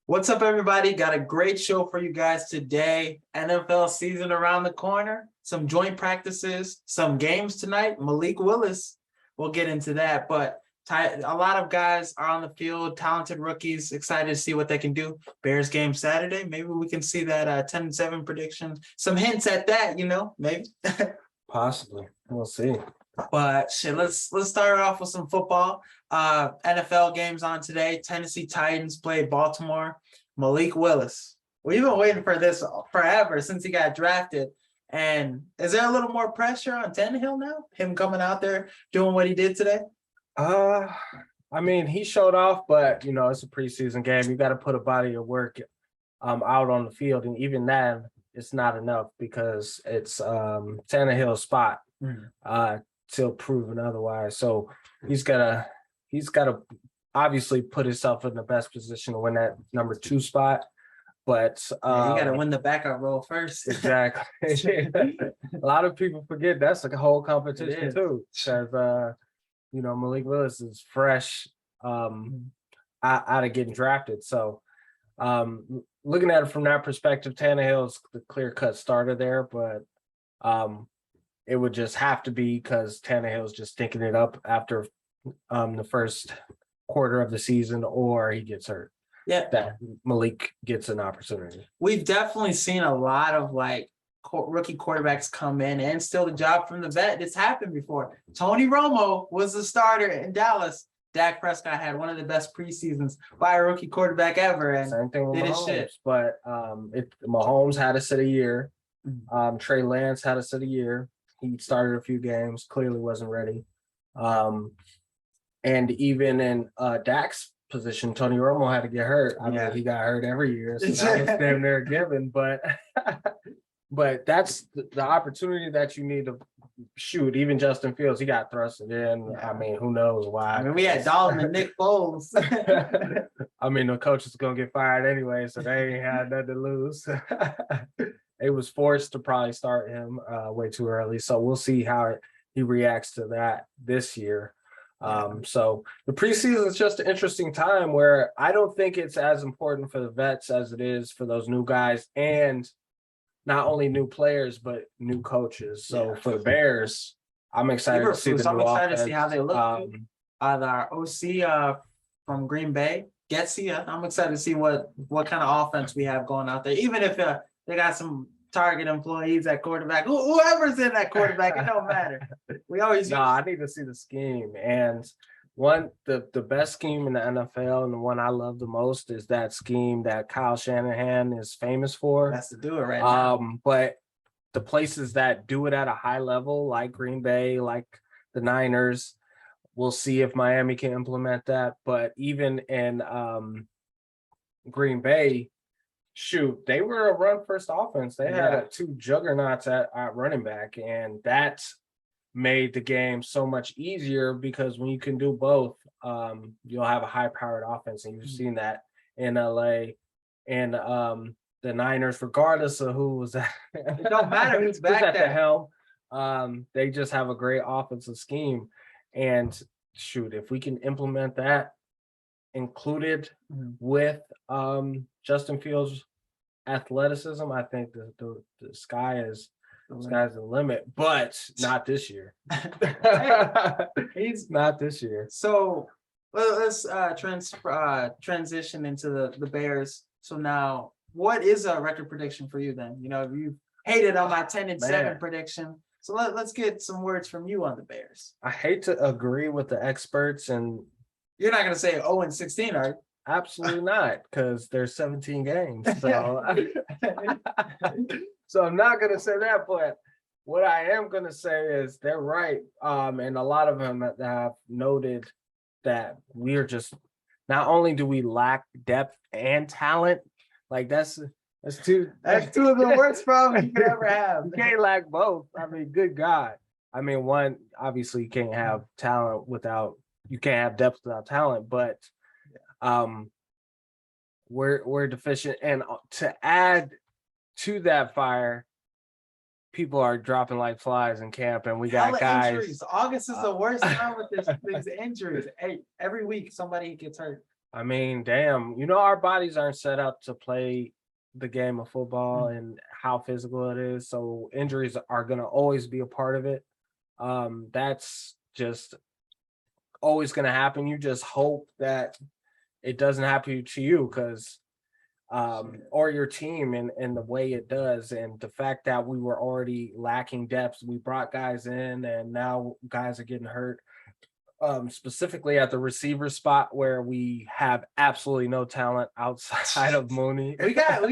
What's up, everybody? Got a great show for you guys today. NFL season around the corner, some joint practices, some games tonight. Malik Willis, we'll get into that. But a lot of guys are on the field, talented rookies, excited to see what they can do. Bears game Saturday. Maybe we can see that 10-7 prediction. Some hints at that, maybe. Possibly. We'll see. But shit, let's start off with some football. NFL games on today. Tennessee Titans play Baltimore. Malik Willis. We've been waiting for this forever since he got drafted. And is there a little more pressure on Tannehill now? Him coming out there doing what he did today? I mean, he showed off, but it's a preseason game. You got to put a body of work out on the field, and even then, it's not enough because it's Tannehill's spot till proven otherwise. So he's gotta obviously put himself in the best position to win that number 2 spot. But you got to win the backup role first. Exactly. A lot of people forget that's like a whole competition too, because Malik Willis is fresh out of getting drafted. So looking at it from that perspective, Tannehill's the clear-cut starter there, but it would just have to be because Tannehill's just stinking it up after the first quarter of the season, or he gets hurt. Yeah, that Malik gets an opportunity. We've definitely seen a lot of rookie quarterbacks come in and steal the job from the vet. It's happened before. Tony Romo was the starter in Dallas. Dak Prescott had one of the best preseasons by a rookie quarterback ever, and same thing with did his Mahomes. shit. But Mahomes had a city year. Trey Lance had a city year. He started a few games, clearly wasn't ready. And even in Dak's position, Tony Romo had to get hurt. I mean, he got hurt every year, so that was damn near given. But that's the opportunity that you need to shoot. Even Justin Fields, he got thrusted in. I mean, who knows why? I mean, we had Dalton and Nick Foles. I mean, the coach is gonna get fired anyway, so they ain't had nothing to lose. It was forced to probably start him way too early, so we'll see how he reacts to that this year. So the preseason is just an interesting time where I don't think it's as important for the vets as it is for those new guys, and not only new players but new coaches. So for the Bears, I'm excited to see the new offense. To see how they look. Our OC from Green Bay, Getsy. I'm excited to see what kind of offense we have going out there. Even if they got some target employees at quarterback, whoever's in that quarterback, it don't matter. We always I need to see the scheme. And the best scheme in the NFL, and the one I love the most, is that scheme that Kyle Shanahan is famous for. That's to do it right now. But the places that do it at a high level, like Green Bay, like the Niners, we'll see if Miami can implement that. But even in Green Bay, shoot, they were a run-first offense. They had 2 juggernauts at running back, and that made the game so much easier because when you can do both, you'll have a high-powered offense, and you've seen that in LA. And the Niners, regardless of who was at, it don't matter who's back at there. the helm, they just have a great offensive scheme. And shoot, if we can implement that, included with Justin Fields' athleticism, I think the sky's the limit, but not this year. He's not this year. So let's transition into the Bears. So now, what is a record prediction for you then? You hated on my 10-7 prediction. So let's get some words from you on the Bears. I hate to agree with the experts, and you're not going to say 0-16, are you? Absolutely not, because there's 17 games. So, so I'm not going to say that, but what I am going to say is they're right. And a lot of them have noted that we're just, not only do we lack depth and talent, like that's two of the worst problems you could ever have. You can't lack both. I mean, good God. I mean, one, obviously you can't have talent you can't have depth without talent, but we're deficient. And to add to that fire, people are dropping like flies in camp, and we got guys. Injuries. August is the worst time with these injuries. Hey, every week somebody gets hurt. I mean, damn, our bodies aren't set up to play the game of football and how physical it is. So injuries are going to always be a part of it. That's just always going to happen. You just hope that it doesn't happen to you because or your team in the way it does. And the fact that we were already lacking depth, we brought guys in and now guys are getting hurt. Specifically at the receiver spot where we have absolutely no talent outside of Mooney. We got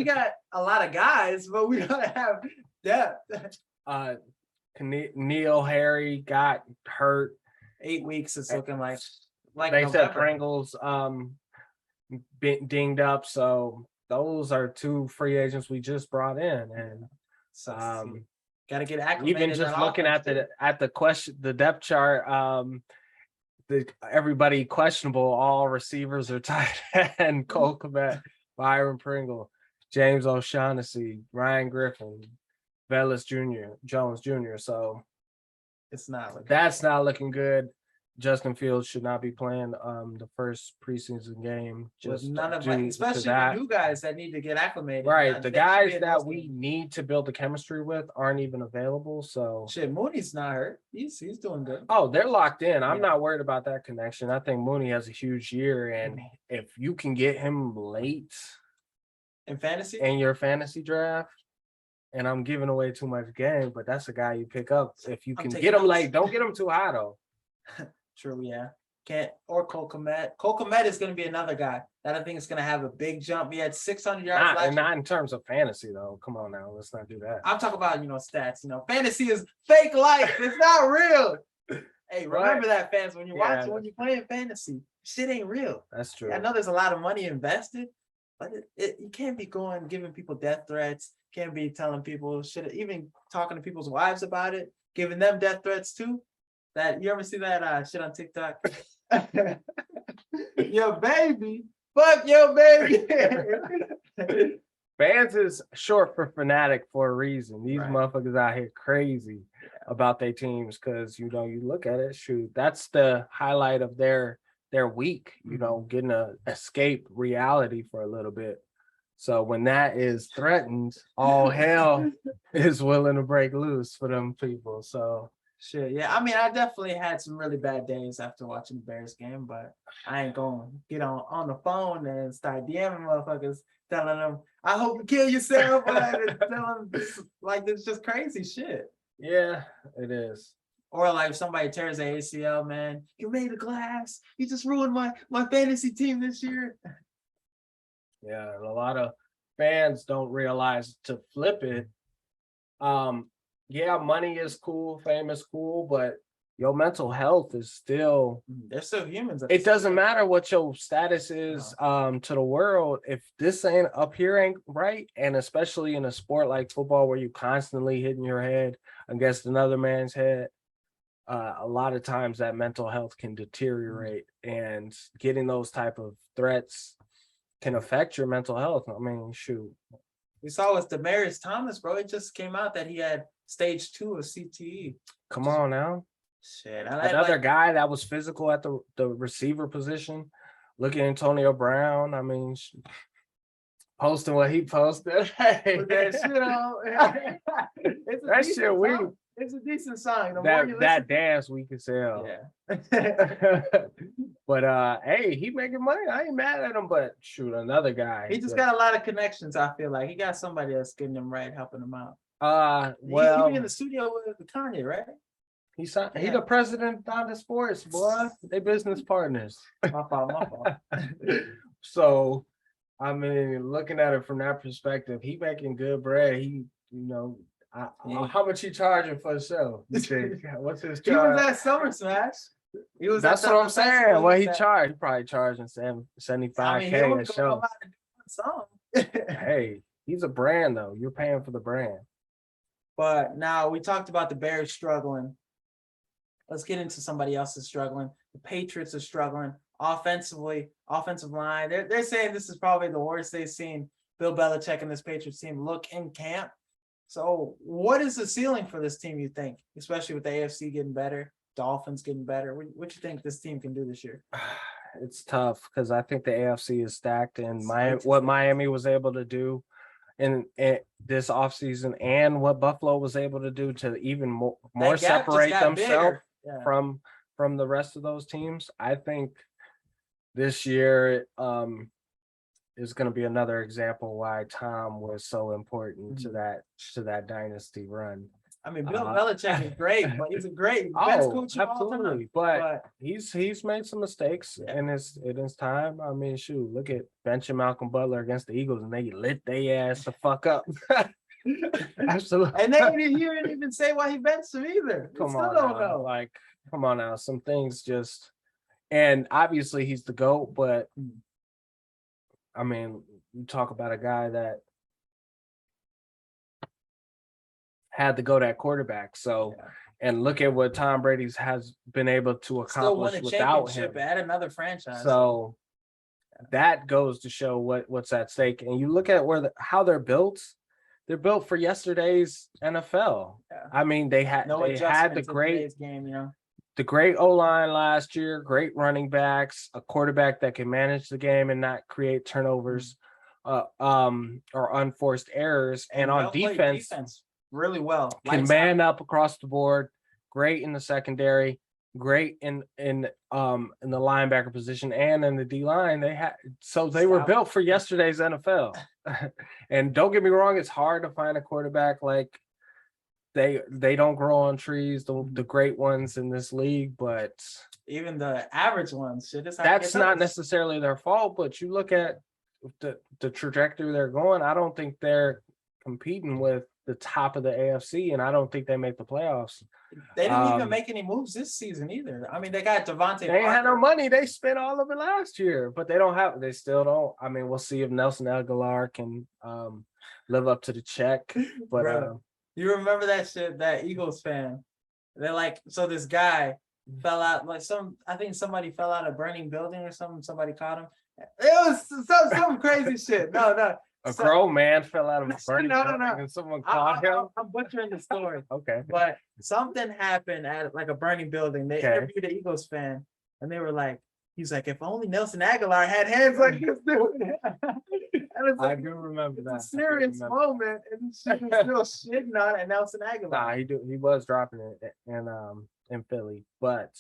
a lot of guys, but we don't have depth. Neil Harry got hurt. 8 weeks. It's looking like they November. said Pringle's dinged up. So those are 2 free agents we just brought in, and got to get acclimated. Even just looking at the depth chart, everybody questionable. All receivers are tight end. Cole Kmet, Byron Pringle, James O'Shaughnessy, Ryan Griffin, Velus Jr., Jones Jr. So that's not looking good. Justin Fields should not be playing the first preseason game. Just none of especially the new guys that need to get acclimated. Right, the guys that we need to build the chemistry with aren't even available. So Mooney's not hurt. He's doing good. Oh, they're locked in. I'm not worried about that connection. I think Mooney has a huge year, and if you can get him late in your fantasy draft. And I'm giving away too much game, but that's a guy you pick up if you can get him late. Don't get him too high though. True, yeah. Or Cole Kmet. Cole Kmet is going to be another guy that I think is going to have a big jump. He had 600 yards last year. Not in terms of fantasy though. Come on now, let's not do that. I'm talking about stats. Fantasy is fake life. It's not real. Hey, remember that, fans. When you're watching, when you're playing fantasy, shit ain't real. That's true. I know there's a lot of money invested, but you can't be giving people death threats. Can't be telling people shit, even talking to people's wives about it, giving them death threats too. That you ever see that shit on TikTok? Your baby, fuck your baby. Fans is short for fanatic for a reason. These motherfuckers out here crazy about their teams because you look at it, shoot, that's the highlight of their week. Getting to escape reality for a little bit. So when that is threatened, all hell is willing to break loose for them people. So shit, yeah. I mean, I definitely had some really bad days after watching the Bears game, but I ain't going to get on the phone and start DMing motherfuckers, telling them, I hope you kill yourself, and telling them like this just crazy shit. Yeah, it is. Or like if somebody tears their ACL, man, you made a glass. You just ruined my fantasy team this year. Yeah, a lot of fans don't realize to flip it. Yeah, money is cool, fame is cool, but your mental health is still. They're still humans. It doesn't matter what your status is to the world. If this ain't right, and especially in a sport like football where you constantly hitting your head against another man's head, a lot of times that mental health can deteriorate, and getting those type of threats can affect your mental health. I mean, shoot. We saw with Demaryius Thomas, bro. It just came out that he had stage 2 of CTE. Come on now. Shit. Another guy that was physical at the receiver position. Look at Antonio Brown. I mean, posting what he posted. Hey, that shit on. That shit weak. It's a decent song. That dance we can sell. Yeah. But hey, he making money. I ain't mad at him, but shoot, another guy. He just got a lot of connections, I feel like. He got somebody that's getting him right, helping him out. Well, he in the studio with Kanye, right? He the president of Donda Sports, boy. They business partners. My fault. So, I mean, looking at it from that perspective, he making good bread. He, how much he charging for the show? You think? What's his charge? He was at Summer Smash. That's what I'm saying. What he charged? He probably charging $75K a show. Hey, he's a brand though. You're paying for the brand. But now we talked about the Bears struggling. Let's get into somebody else that's struggling. The Patriots are struggling offensively, offensive line. They're saying this is probably the worst they've seen Bill Belichick and this Patriots team look in camp. So what is the ceiling for this team, you think, especially with the AFC getting better, Dolphins getting better? What do you think this team can do this year? it's tough because I think the AFC is stacked, and Stacked. what Miami was able to do in this offseason and what Buffalo was able to do to even more That gap just separate got themselves bigger. Yeah. from the rest of those teams. I think this year is going to be another example why Tom was so important to that dynasty run. I mean, Bill Belichick is great, but he's a great best coach of all time. But he's made some mistakes in his time. I mean, shoot, look at benching Malcolm Butler against the Eagles, and they lit their ass the fuck up. Absolutely. And he didn't even say why he benched him either. Come on now. Some things just, and obviously he's the GOAT, but I mean, you talk about a guy that had to go that quarterback. So, and look at what Tom Brady has been able to accomplish without him. At another franchise. So that goes to show what's at stake. And you look at how they're built. They're built for yesterday's NFL. Yeah. I mean, they had the great game, the great O-line last year, great running backs, a quarterback that can manage the game and not create turnovers, or unforced errors, and on defense really well. Can man up across the board, great in the secondary, great in the linebacker position and in the D-line. They were built for yesterday's NFL. And don't get me wrong, it's hard to find a quarterback like they don't grow on trees, the great ones in this league, but even the average ones, that's not necessarily their fault. But you look at the trajectory they're going, I don't think they're competing with the top of the AFC, and I don't think they make the playoffs. They didn't even make any moves this season either. I mean, they got Devonta. They ain't had no money. They spent all of it last year, but they still don't. I mean, we'll see if Nelson Aguilar can live up to the check. But bro, you remember that shit, that Eagles fan? They're like, so this guy fell out, I think somebody fell out of a burning building or something. Somebody caught him. It was some crazy shit. No. A grown man fell out of a burning building and someone caught him? I'm butchering the story. Okay. But something happened at like a burning building. They interviewed the Eagles fan, and they were like, he's like, if only Nelson Aguilar had hands like he's doing. I do remember that. It's a serious moment, and she was still shitting on it, Nelson Aguilar. Nah, he was dropping it in Philly, but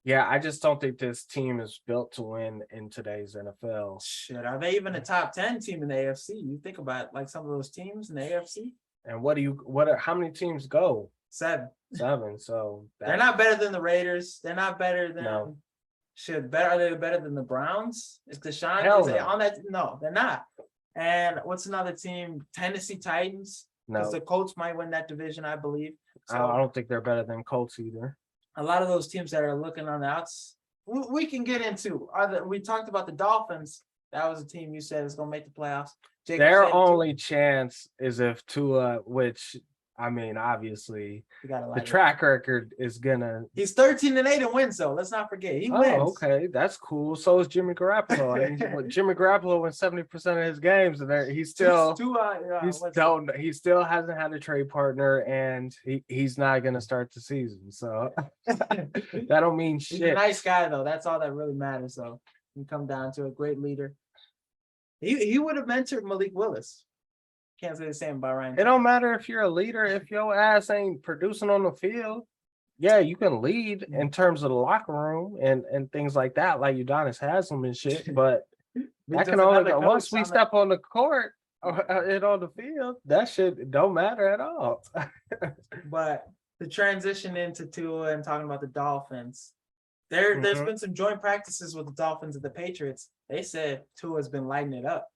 yeah, I just don't think this team is built to win in today's NFL. Shit, are they even a top 10 team in the AFC? You think about like some of those teams in the AFC. And how many teams go? 7. So they're not better than the Raiders. They're not better than. No. Are they better than the Browns? Is Deshaun on that? No, they're not. And what's another team? Tennessee Titans. No, because the Colts might win that division, I believe. So, I don't think they're better than Colts either. A lot of those teams that are looking on the outs, we can get into. We talked about the Dolphins. That was a team you said is going to make the playoffs. Their only chance is if Tua, which I mean, obviously, the track record is gonna. He's 13-8 in wins, though. Let's not forget he wins. Okay, that's cool. So is Jimmy Garoppolo. I mean, Jimmy Garoppolo wins 70% of his games, and he still hasn't had a trade partner, and he's not gonna start the season. So that don't mean shit. He's a nice guy, though. That's all that really matters. So you come down to a great leader. He would have mentored Malik Willis. Can't say the same about Ryan. It don't matter if you're a leader, if your ass ain't producing on the field. Yeah, you can lead in terms of the locker room and things like that, like Udonis Haslam and shit. But that can only go once we step on the court and on the field. That shit don't matter at all. But the transition into Tua and talking about the Dolphins, there's been some joint practices with the Dolphins and the Patriots. They said Tua's been lighting it up.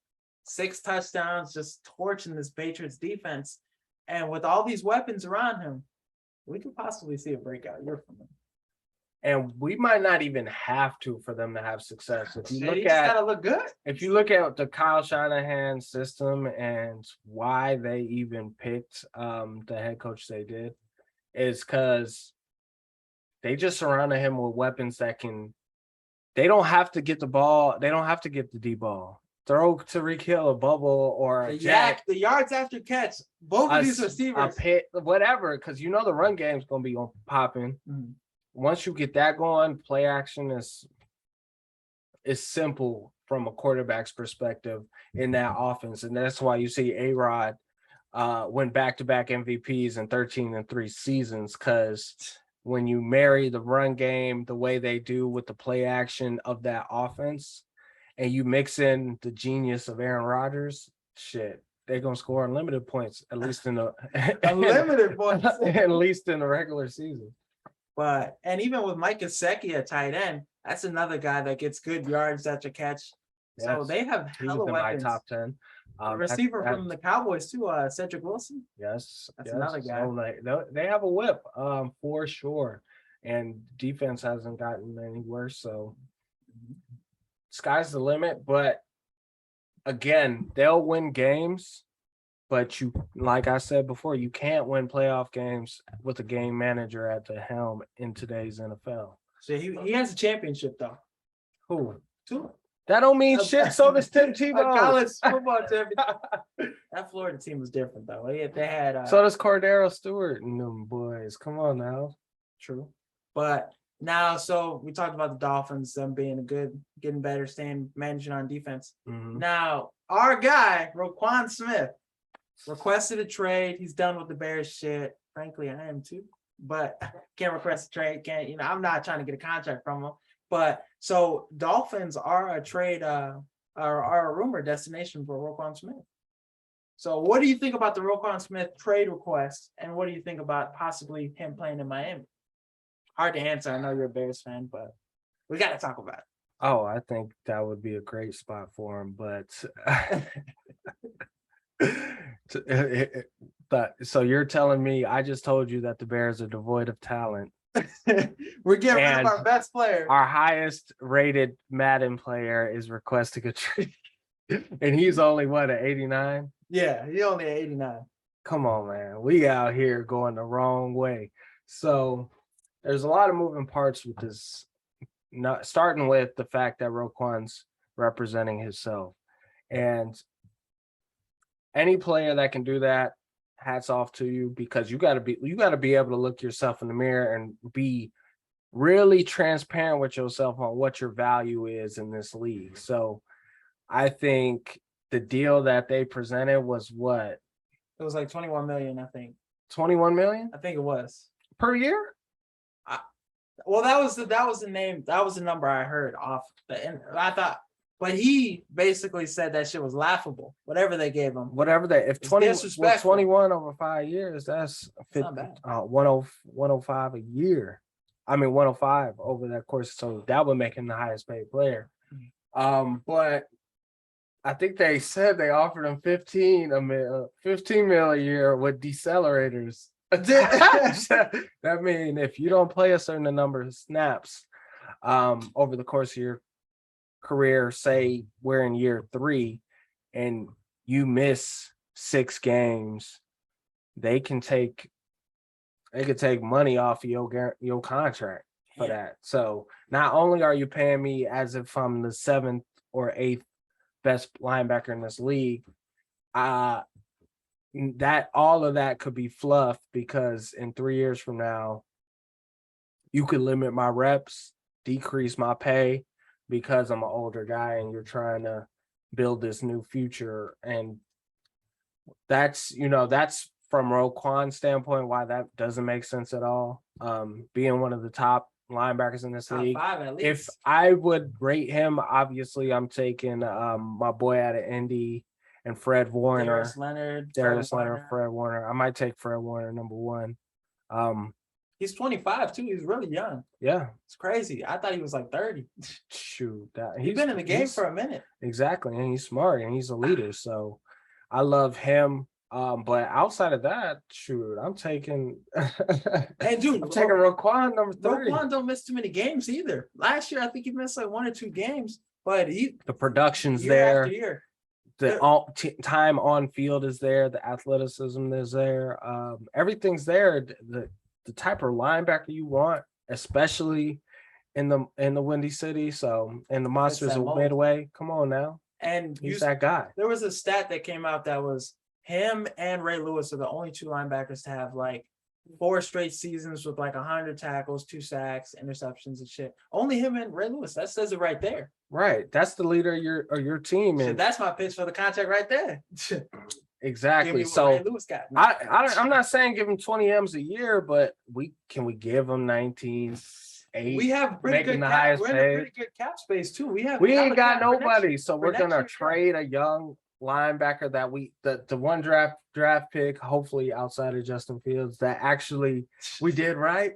6 touchdowns, just torching this Patriots defense. And with all these weapons around him, we could possibly see a breakout year from him. And we might not even have to for them to have success. If you just gotta look good. If you look at the Kyle Shanahan system and why they even picked the head coach they did, is because they just surrounded him with weapons that can. They don't have to get the ball. They don't have to get the D ball. Throw Tyreek Hill a bubble or a jack. The yards after catch. Both of these receivers. A pit, whatever, because you know the run game's going to be popping. Mm-hmm. Once you get that going, play action is is simple from a quarterback's perspective in that offense. And that's why you see A-Rod win back-to-back MVPs in 13-3 seasons, because when you marry the run game the way they do with the play action of that offense, and you mix in the genius of Aaron Rodgers, shit, they're gonna score unlimited points, at least in the Unlimited points. at least in the regular season. But and even with Mike Gesicki at tight end, that's another guy that gets good yards after catch. So Yes. they have He was hella in my weapons. top 10. The receiver from the Cowboys too, Cedric Wilson. Yes, That's another guy. So they have a whip, for sure, and defense hasn't gotten any worse. So sky's the limit. But again, they'll win games, but you, like I said before, you can't win playoff games with a game manager at the helm in today's NFL. So he has a championship though. Who? Two. That don't mean shit. So does Tim A Tebow. college football championship. That Florida team was different though. They had So does Cordero Stewart and them boys. Come on now. true. But now, so we talked about the Dolphins, them being getting better, managing on defense. Mhm. Now, our guy, Roquan Smith, requested a trade. He's done with the Bears shit. Frankly, I am too. But can't request a trade. I'm not trying to get a contract from him. But so Dolphins are a trade, are a rumor destination for Roquan Smith. So what do you think about the Roquan Smith trade request? And what do you think about possibly him playing in Miami? Hard to answer. I know you're a Bears fan, but we got to talk about it. Oh, I think that would be a great spot for him, but so you're telling me, I just told you that the Bears are devoid of talent. We're getting rid of And our best player. Our highest rated Madden player is requesting a trade, and he's only what, at 89? Yeah, he only at 89. Come on, man. We out here going the wrong way. So there's a lot of moving parts with this, not starting with the fact that Roquan's representing himself. And any player that can do that, hats off to you, because you got to be able to look yourself in the mirror and be really transparent with yourself on what your value is in this league. So I think the deal that they presented was what? It was like 21 million, I think. 21 million? I think it was. Per year? Well, that was the name. That was the number I heard off and I thought, but he basically said that shit was laughable. Whatever they gave him. Whatever they, if It's 21 over 5 years, that's 50, 105 a year. I mean 105 over that course. So that would make him the highest paid player. But I think they said they offered him 15 mil a year with decelerators. That mean if you don't play a certain number of snaps over the course of your career, say we're in year 3 and you miss 6 games, they could take money off of your contract for that. So not only are you paying me as if I'm the 7th or 8th best linebacker in this league, that all of that could be fluff, because in 3 years from now, you could limit my reps, decrease my pay because I'm an older guy and you're trying to build this new future. And that's from Roquan's standpoint, why that doesn't make sense at all. Being one of the top linebackers in this Top league. 5 at least. If I would rate him, obviously I'm taking my boy out of Indy and Fred Warner. Darius Leonard, Fred Warner. I might take Fred Warner number 1. He's 25 too. He's really young. Yeah. It's crazy. I thought he was like 30. Shoot. He's been in the game for a minute. Exactly. And he's smart and he's a leader. So I love him. But outside of that, shoot, I'm taking And dude, I'm taking Roquan number 3. Roquan don't miss too many games either. Last year, I think he missed like 1 or 2 games, but the production's year there. after year. The time on field is there. The athleticism is there. Everything's there. The type of linebacker you want, especially in the Windy City. So, and the Monsters of Midway. Come on now. And he's that guy. There was a stat that came out that was him and Ray Lewis are the only 2 linebackers to have like 4 straight seasons with like 100 tackles, 2 sacks, interceptions and shit. Only him and Ray Lewis. That says it right there. Right. That's the leader of your team. Shit, And that's my pitch for the contract right there. exactly. So Ray Lewis got. I'm not saying give him 20 M's a year, but can we give him 19? We have pretty good cap. We're in a pretty good cap space too. We ain't got nobody, so we're gonna year. trade a young linebacker that the one draft pick, hopefully outside of Justin Fields, that actually we did right.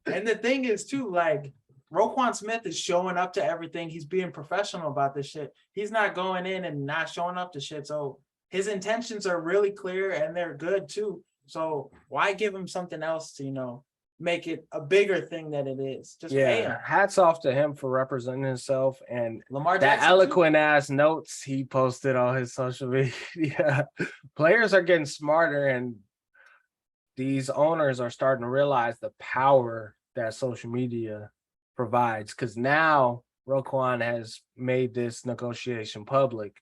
And the thing is too, like Roquan Smith is showing up to everything. He's being professional about this shit. He's not going in and not showing up to shit. So his intentions are really clear and they're good too. So why give him something else to, make it a bigger thing than it is? Just pay him. Hats off to him for representing himself and Lamar that Jackson eloquent ass notes he posted on his social media. Players are getting smarter, and these owners are starting to realize the power that social media provides, because now Roquan has made this negotiation public,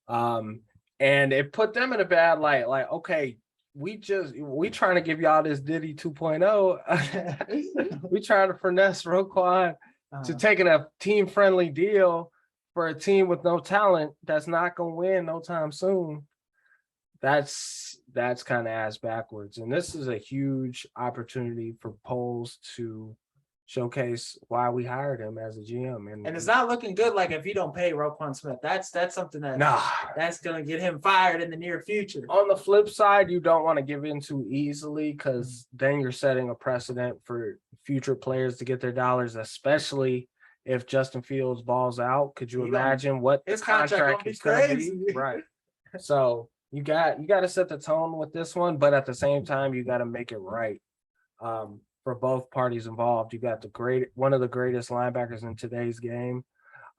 and it put them in a bad light. Like, okay, we trying to give y'all this Diddy 2.0. We trying to finesse Roquan to taking a team-friendly deal for a team with no talent that's not gonna win no time soon. That's kind of ass backwards. And this is a huge opportunity for Poles to showcase why we hired him as a GM. And it's not looking good. Like if you don't pay Roquan Smith, that's something that's gonna get him fired in the near future. On the flip side, you don't want to give in too easily, because then you're setting a precedent for future players to get their dollars, especially if Justin Fields balls out. Could you imagine what his the contract is going to be? Right. So you got to set the tone with this one, but at the same time, you got to make it right. For both parties involved. You got one of the greatest linebackers in today's game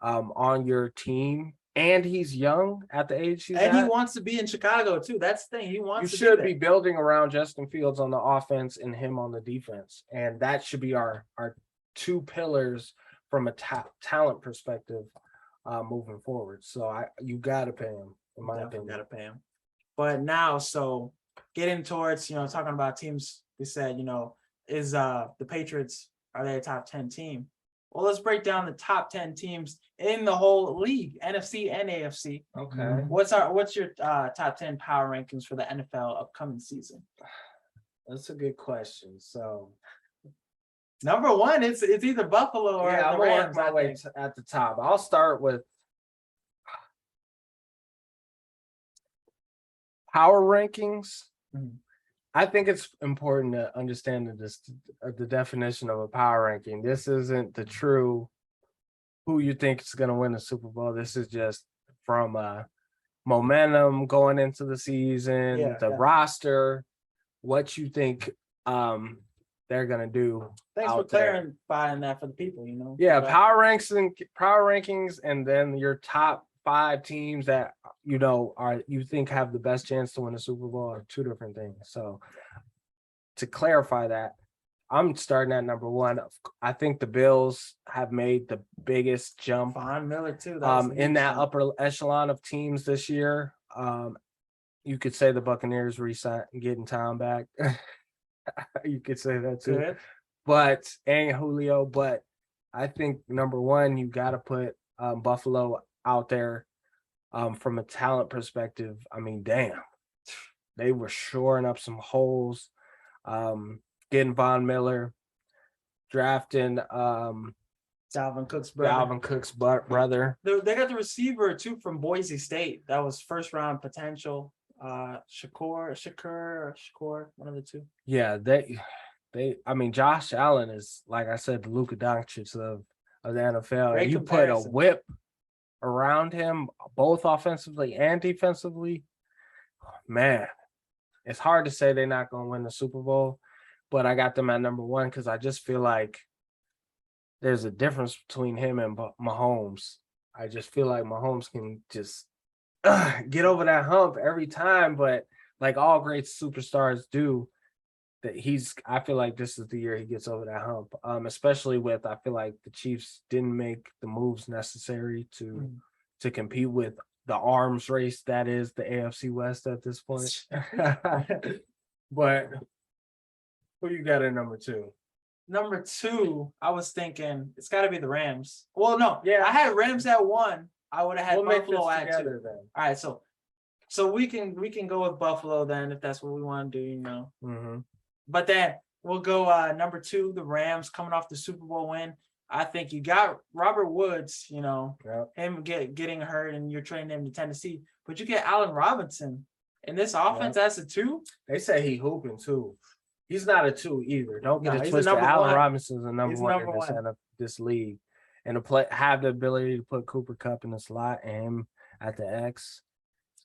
on your team, and he's young at the age he's at. He wants to be in Chicago too. That's the thing. He wants. You should be building around Justin Fields on the offense and him on the defense, and that should be our two pillars from a talent perspective moving forward. So you got to pay him, in my opinion. Got to pay him. But now, so getting towards talking about teams, we said is the Patriots, are they a top 10 team? Well, let's break down the top 10 teams in the whole league, NFC and AFC. Okay. What's your top 10 power rankings for the NFL upcoming season? That's a good question. So number one, it's either Buffalo or the Rams. I'm way at the top. I'll start with power rankings. I think it's important to understand the definition of a power ranking. This isn't the true who you think is going to win the Super Bowl. This is just from momentum going into the season, roster, what you think they're going to do. Thanks for clarifying that for the people, Yeah, power rankings, and then your top 5 teams that you think have the best chance to win the Super Bowl are two different things. So to clarify that, I'm starting at number 1. I think the Bills have made the biggest jump. Von Miller too. In that upper echelon of teams this year. You could say the Buccaneers getting Tom back. You could say that too. Good. But and Julio, but I think number 1, you got to put Buffalo out there from a talent perspective. I mean, damn, they were shoring up some holes, getting Von Miller, drafting Dalvin Cook's brother. They got the receiver too from Boise State. That was first round potential. Shakur, one of the two. Yeah, I mean, Josh Allen is, like I said, the Luka Doncic of the NFL. Great and you comparison. Put a whip around him, both offensively and defensively. Man, it's hard to say they're not going to win the Super Bowl, but I got them at number 1 because I just feel like there's a difference between him and Mahomes. I just feel like Mahomes can just get over that hump every time, but like all great superstars do, I feel like this is the year he gets over that hump. Especially with, I feel like the Chiefs didn't make the moves necessary to compete with the arms race that is the AFC West at this point. But Who you got at number 2? Number 2, I was thinking it's got to be the Rams. Well, no, Yeah. I had Rams at 1. I would have had We'll make Buffalo this at 2. together then. All right, so we can go with Buffalo then if that's what we want to do, Mm-hmm. But then we'll go number 2, the Rams coming off the Super Bowl win. I think you got Robert Woods, Yep. him getting hurt and you're trading him to Tennessee, but you get Allen Robinson in this offense as a 2. They say he hooping too. He's not a 2 either. Don't get it twisted. number Allen 1. Robinson's a number He's 1 number in this league, and to have the ability to put Cooper Kupp in the slot and him at the X.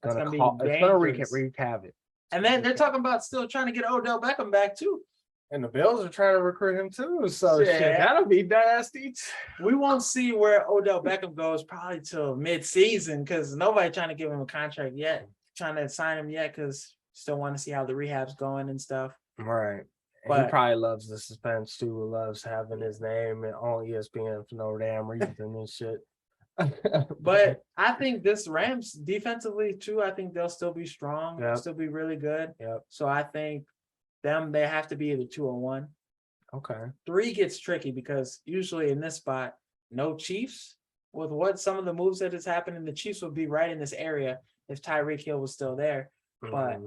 It's gonna wreak havoc. And then they're talking about still trying to get Odell Beckham back too. And the Bills are trying to recruit him too. So shit, that'll be nasty. We won't see where Odell Beckham goes probably till mid-season because nobody trying to give him a contract yet, trying to sign him yet because still want to see how the rehab's going and stuff. Right. But he probably loves the suspense too. Loves having his name on ESPN for no damn reason and shit. But I think this Rams defensively too, I think they'll still be strong. Yep. They'll still be really good. Yep. So I think they have to be either 2 or 1. Okay. 3 gets tricky because usually in this spot, no Chiefs. With what some of the moves that has happened, the Chiefs would be right in this area if Tyreek Hill was still there. But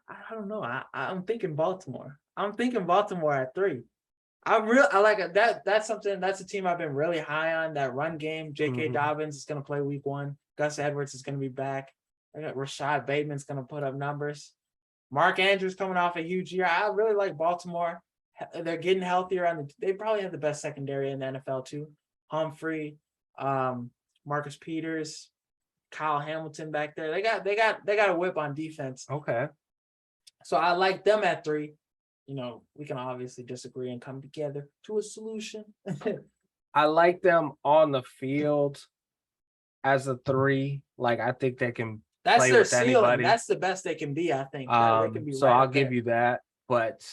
I don't know. I'm thinking Baltimore. I'm thinking Baltimore at 3. I like that. That's a team I've been really high on. That run game. J.K. Dobbins is going to play week 1. Gus Edwards is going to be back. I got Rashad Bateman's going to put up numbers. Mark Andrews coming off a huge year. I really like Baltimore. They're getting healthier. They probably have the best secondary in the NFL too. Humphrey, Marcus Peters, Kyle Hamilton back there. They got a whip on defense. Okay. So I like them at 3. We can obviously disagree and come together to a solution. I like them on the field as a 3. Like I think they can. That's their ceiling. Anybody. That's the best they can be, I think. So I'll give you that. But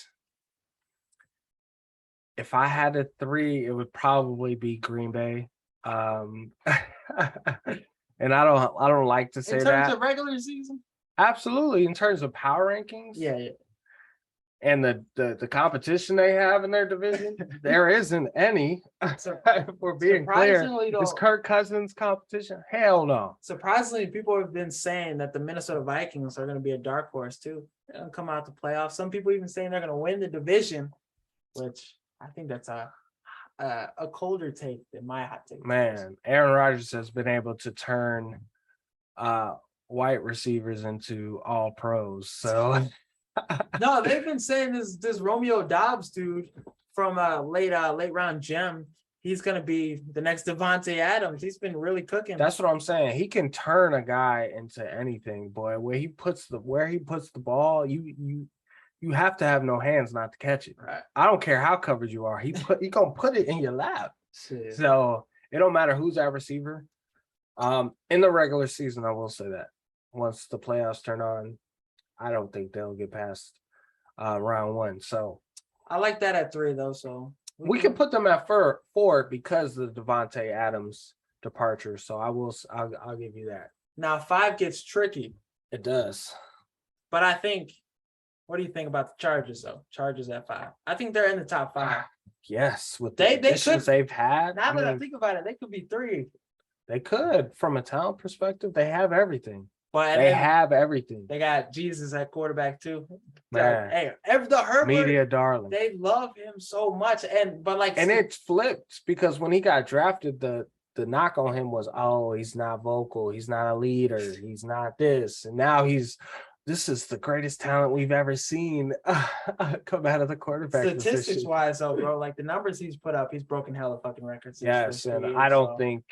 if I had a 3, it would probably be Green Bay. And I don't like to say that. In terms of regular season? Absolutely. In terms of power rankings. Yeah. And the competition they have in their division, there isn't any. If we're being clear, is Kirk Cousins competition? Hell no. Surprisingly, people have been saying that the Minnesota Vikings are going to be a dark horse too. They're going to come out the playoffs. Some people even saying they're going to win the division, which I think that's a colder take than my hot take. Man, Aaron Rodgers has been able to turn white receivers into all pros. So. No, they've been saying this Romeo Dobbs dude from late round gem. He's gonna be the next Devonta Adams. He's been really cooking. That's what I'm saying. He can turn a guy into anything, boy. Where he puts the ball, you have to have no hands not to catch it. Right. I don't care how covered you are. He gonna put it in your lap. Shit. So it don't matter who's that receiver. In the regular season, I will say that once the playoffs turn on, I don't think they'll get past round 1. So I like that at 3 though. So we can put them at 4 because of the Devonta Adams departure. So I'll give you that. Now 5 gets tricky. It does. But I think, what do you think about the Chargers though? Chargers at 5. I think they're in the top 5. Yes, with the additions they've had. Now that I think about it, they could be 3. They could, from a talent perspective, they have everything. But they have everything. They got Jesus at quarterback too. Man. Hey, the Herbert media darling. They love him so much, and it flipped because when he got drafted, the knock on him was, oh, he's not vocal, he's not a leader, he's not this, and now this is the greatest talent we've ever seen come out of the quarterback. Statistics wise, though, bro, like the numbers he's put up, he's broken hella fucking records. Yes, and I don't think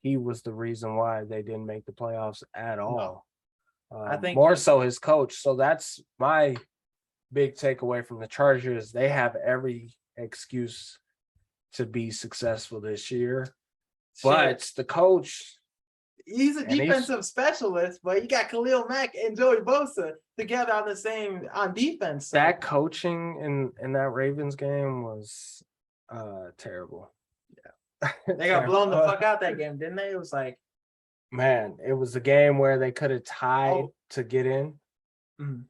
he was the reason why they didn't make the playoffs at all. No. I think more so his coach. So that's my big takeaway from the Chargers. They have every excuse to be successful this year. But the coach, he's a defensive specialist, but you got Khalil Mack and Joey Bosa together on defense. So. That coaching in that Ravens game was terrible. Yeah. They got blown the fuck out that game, didn't they? It was like, man, it was a game where they could have tied to get in. Mm-hmm.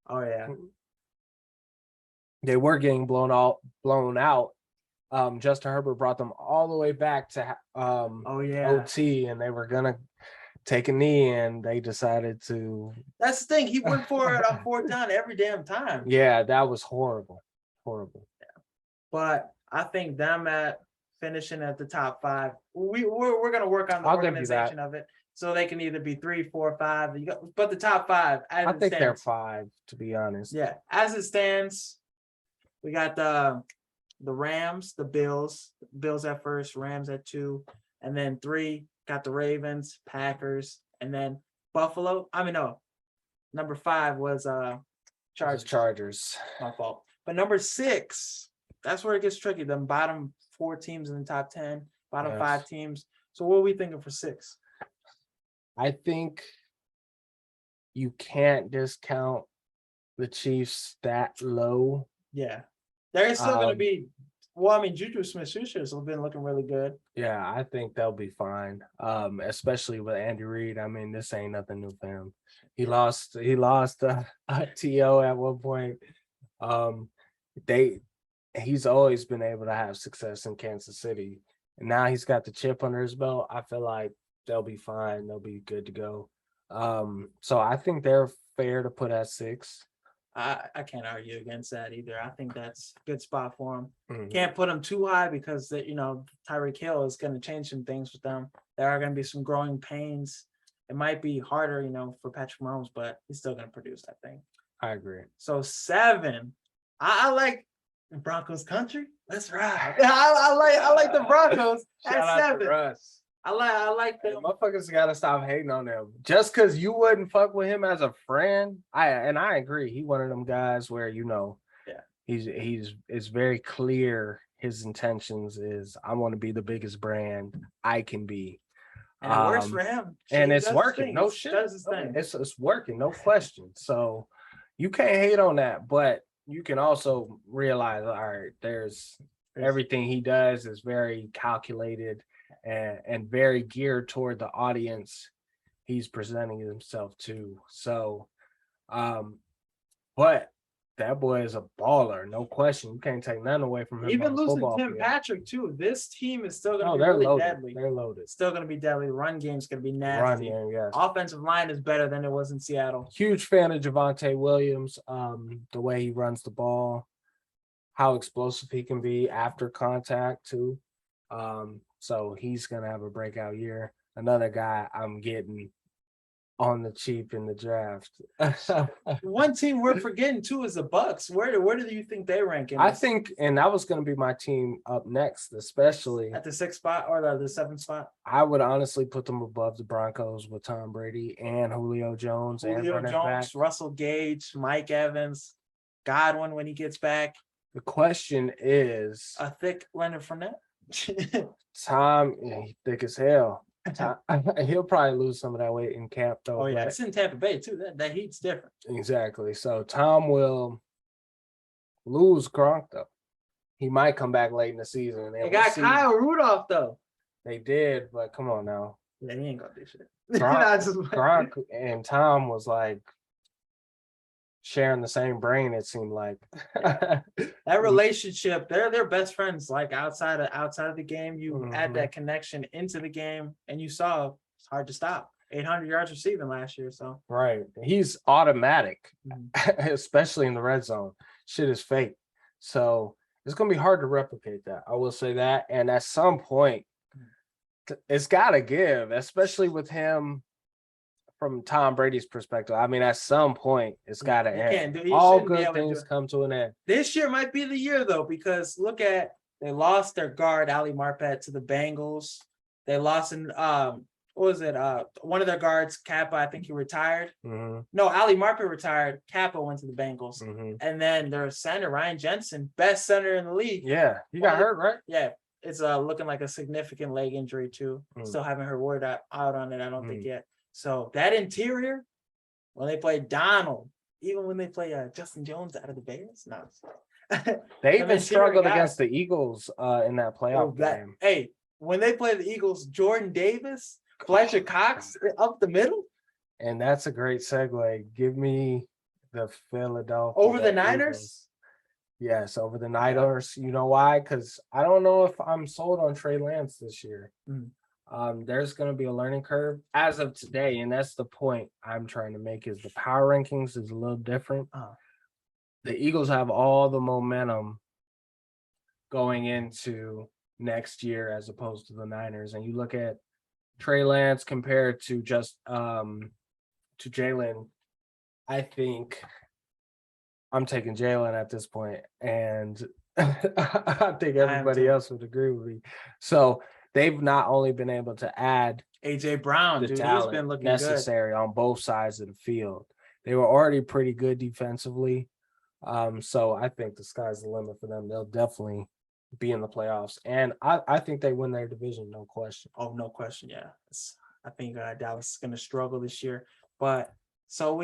Oh yeah. they were getting blown out. Justin Herbert brought them all the way back to OT, and they were gonna take a knee, and they decided to. That's the thing. He went for it on fourth down every damn time. Yeah, that was horrible. Yeah. But I think them at finishing at the top 5. We're gonna work on the organization of it, so they can either be 3, 4, 5. But the top 5, as I it think stands, they're 5, to be honest. Yeah, as it stands, we got the Rams, the Bills at first, Rams at 2, and then 3 got the Ravens, Packers, and then Buffalo. Number 5 was Chargers. My fault. But number 6, that's where it gets tricky. The bottom 4 teams in the top 10, bottom 5 teams. So what are we thinking for 6? I think you can't discount the Chiefs that low. Yeah. They're still going to be, Juju Smith-Schuster has been looking really good. Yeah, I think they'll be fine. Especially with Andy Reid. I mean, this ain't nothing new for him. He lost to TO at one point. He's always been able to have success in Kansas City, and now he's got the chip under his belt. I feel like they'll be fine. They'll be good to go. So I think they're fair to put at 6. I can't argue against that either. I think that's a good spot for them. Mm-hmm. Can't put them too high because Tyreek Hill is going to change some things with them. There are going to be some growing pains. It might be harder, for Patrick Mahomes, but he's still going to produce, I think. I agree. So 7, I like Broncos country. Let's ride. I like the Broncos at 7. I like them. Motherfuckers gotta stop hating on them. Just because you wouldn't fuck with him as a friend, I agree. He one of them guys where it's very clear his intentions is I want to be the biggest brand I can be. And it works for him. And it's working. No shit. It's working, no question. So you can't hate on that, but you can also realize, all right, there's everything he does is very calculated and very geared toward the audience he's presenting himself to. So, but that boy is a baller, no question. You can't take nothing away from him. Even losing Tim Patrick too, this team is still going to be really loaded. Deadly. They're loaded. Still going to be deadly. Run game's going to be nasty. Yes. Offensive line is better than it was in Seattle. Huge fan of Devonta Williams. The way he runs the ball, how explosive he can be after contact too. So he's going to have a breakout year. Another guy I'm getting on the cheap in the draft. One team we're forgetting too is the Bucks. Where do you think they rank in? I think, and that was going to be my team up next, especially at the 6th spot or the 7th spot. I would honestly put them above the Broncos with Tom Brady and Julio Jones, Russell Gage, Mike Evans, Godwin when he gets back. The question is a thick Leonard Fournette. Tom, he's thick as hell. He'll probably lose some of that weight in camp though. Oh yeah, it's in Tampa Bay too. That heat's different. Exactly. So Tom will lose Gronk though. He might come back late in the season. They got Kyle Rudolph though. They did, but come on now. Yeah, he ain't gonna do shit. Gronk and Tom was like sharing the same brain, it seemed like. That relationship, they're best friends. Like outside of the game, you add that connection into the game, and you saw it's hard to stop. 800 yards receiving last year, so right. He's automatic, especially in the red zone. Shit is fake, so it's gonna be hard to replicate that. I will say that, and at some point, it's gotta give, especially with him. From Tom Brady's perspective, I mean, at some point, it's got to end. All good things come to an end. This year might be the year, though, because they lost their guard, Ali Marpet, to the Bengals. They lost in, one of their guards, Kappa, I think he retired. Mm-hmm. No, Ali Marpet retired. Kappa went to the Bengals. Mm-hmm. And then their center, Ryan Jensen, best center in the league. Yeah, he got hurt, right? Yeah, it's looking like a significant leg injury, too. Still haven't heard word out on it, I don't think yet. So that interior, when they play Donald, even when they play Justin Jones out of the Bears, no. They even struggled against the Eagles in that playoff game. Hey, when they play the Eagles, Jordan Davis, Fletcher Cox up the middle. And that's a great segue. Give me the Philadelphia over the Niners. Yes, over the Niners. You know why? Because I don't know if I'm sold on Trey Lance this year. There's going to be a learning curve as of today, and that's the point I'm trying to make. Is the power rankings is a little different. The Eagles have all the momentum going into next year as opposed to the Niners, and you look at Trey Lance compared to just to Jalen. I think I'm taking Jalen at this point, and I think everybody else would agree with me. So they've not only been able to add AJ Brown, the dude, he's talent been looking necessary on both sides of the field. They were already pretty good defensively. So I think the sky's the limit for them. They'll definitely be in the playoffs, and I think they win their division, no question. Oh, no question, yeah. I think Dallas is going to struggle this year, but so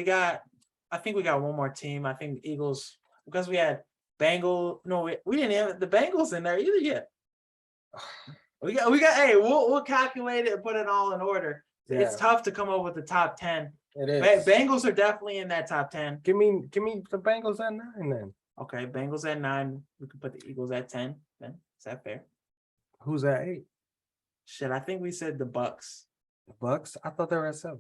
I think we got one more team. I think Eagles, because we had Bengals. No, we didn't have the Bengals in there either yet. We got. Hey, we'll calculate it and put it all in order. Yeah. It's tough to come up with the top 10. It is. Bengals are definitely in that top 10. Give me the Bengals at 9 then. Okay, Bengals at 9. We could put the Eagles at 10. Then is that fair? Who's at 8? Shit, I think we said the Bucks. The Bucks? I thought they were at 7.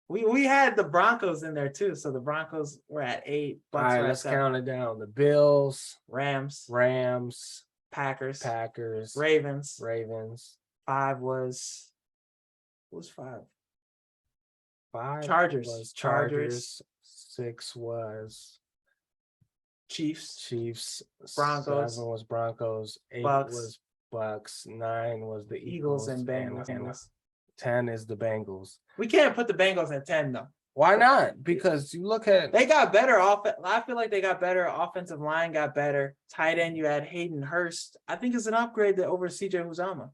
We had the Broncos in there too, so the Broncos were at 8. Bucks all right, let's count it down. The Bills, Rams, Packers, Ravens. 5 was. What was 5? 5 Chargers. Was Chargers. 6 was Chiefs. Broncos. 7 was Broncos. 8 Bucks. Was Bucks. 9 was the Eagles and Bengals. And 10 is the Bengals. We can't put the Bengals at 10 though. Why not? Because you look at they got better offense. I feel like they got better. Offensive line got better. Tight end, you had Hayden Hurst. I think it's an upgrade over CJ Uzomah.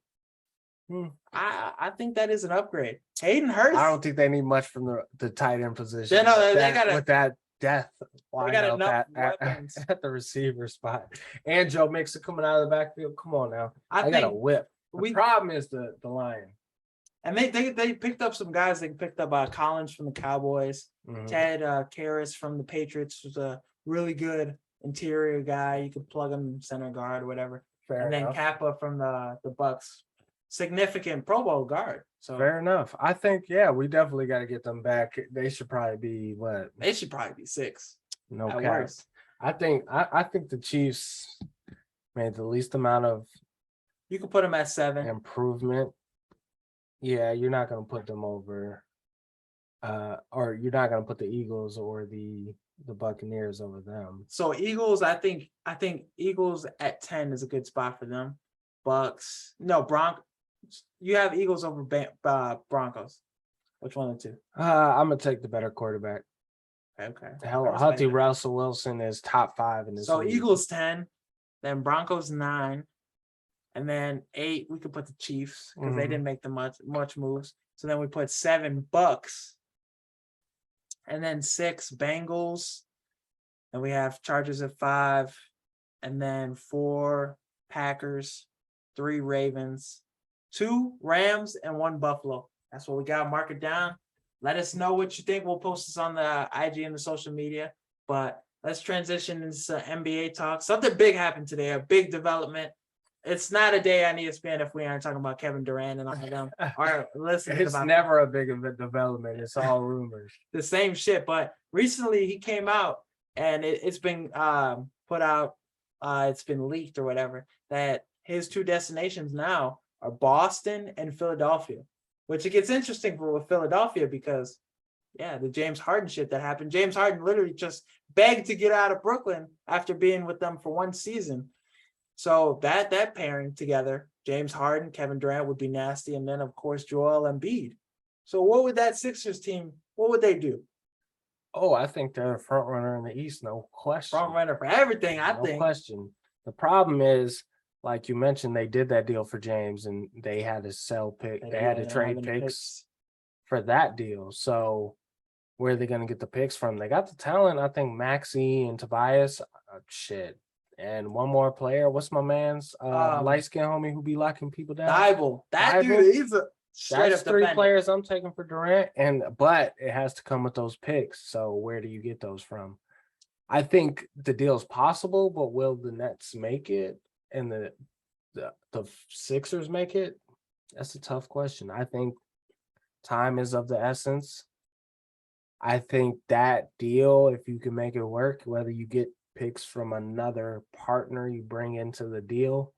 I think that is an upgrade. Hayden Hurst. I don't think they need much from the tight end position. They got with that death lineup at the receiver spot. And Joe Mixon coming out of the backfield. Come on now. I got a whip. The problem is the line. And they picked up some guys. They picked up Collins from the Cowboys, Ted Karras from the Patriots, who's a really good interior guy. You could plug him center guard or whatever. Then Kappa from the Bucks, significant Pro Bowl guard. So fair enough. I think we definitely got to get them back. They should probably be what? They should probably be 6. No cap. I think the Chiefs made the least amount of. You could put them at 7. Improvement. Yeah, you're not going to put them over, or you're not going to put the Eagles or the Buccaneers over them. So Eagles, I think Eagles at 10 is a good spot for them. Broncos. You have Eagles over Broncos. Which one of the two? I'm gonna take the better quarterback. Okay. Healthy Russell Wilson is top 5 in this. So league. Eagles 10, then Broncos 9. And then 8, we could put the Chiefs because they didn't make the much moves. So then we put 7 Bucks. And then 6 Bengals. And we have Chargers at 5. And then 4 Packers, 3 Ravens, 2 Rams, and 1 Buffalo. That's what we got. Mark it down. Let us know what you think. We'll post this on the IG and the social media. But let's transition into NBA talk. Something big happened today, a big development. It's not a day on ESPN if we aren't talking about Kevin Durant and all of them. Or listening it's never a big development. It's all rumors. The same shit. But recently he came out and it's been put out. It's been leaked or whatever that his 2 destinations now are Boston and Philadelphia, which it gets interesting with Philadelphia because, the James Harden shit that happened. James Harden literally just begged to get out of Brooklyn after being with them for 1 season. So that pairing together, James Harden, Kevin Durant would be nasty. And then, of course, Joel Embiid. So what would that Sixers team, what would they do? Oh, I think they're a front runner in the East, no question. Front runner for everything, I think. No question. The problem is, like you mentioned, they did that deal for James and they had to sell picks. They had to trade picks for that deal. So where are they going to get the picks from? They got the talent. I think Maxey and Tobias, shit. And one more player. What's my man's light skin homie who be locking people down? Thibault. That dude, he's a straight up 3 defender. Players I'm taking for Durant, but it has to come with those picks. So where do you get those from? I think the deal's possible, but will the Nets make it and the Sixers make it? That's a tough question. I think time is of the essence. I think that deal, if you can make it work, whether you get picks from another partner you bring into the deal,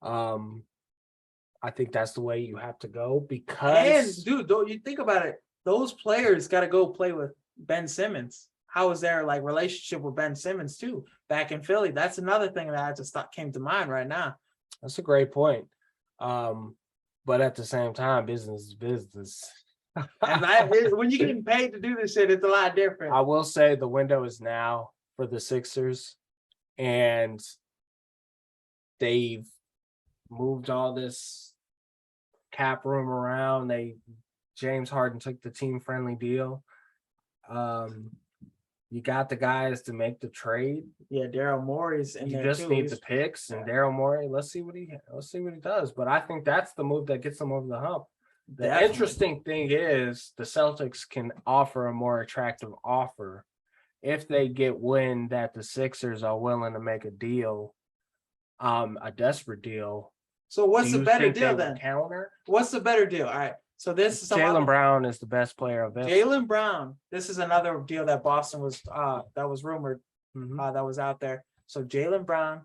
I think that's the way you have to go because And dude, don't you think about it? Those players got to go play with Ben Simmons. How is their like relationship with Ben Simmons too back in Philly? That's another thing that I just thought came to mind right now. that's a great point. But at the same time, business is business. And when you're getting paid to do this shit, it's a lot different. I will say the window is now for the Sixers, and they've moved all this cap room around. James Harden took the team friendly deal. You got the guys to make the trade. Yeah, Daryl Morey's in there. You just need the picks and Daryl Morey. Let's see what he does. But I think that's the move that gets them over the hump. The interesting thing is the Celtics can offer a more attractive offer if they get wind that the Sixers are willing to make a deal, a desperate deal. So what's the better deal then? Counter? What's the better deal? All right. So this is Jaylen Brown is the best player available. Jaylen Brown. This is another deal that Boston was that was rumored that was out there. So Jaylen Brown,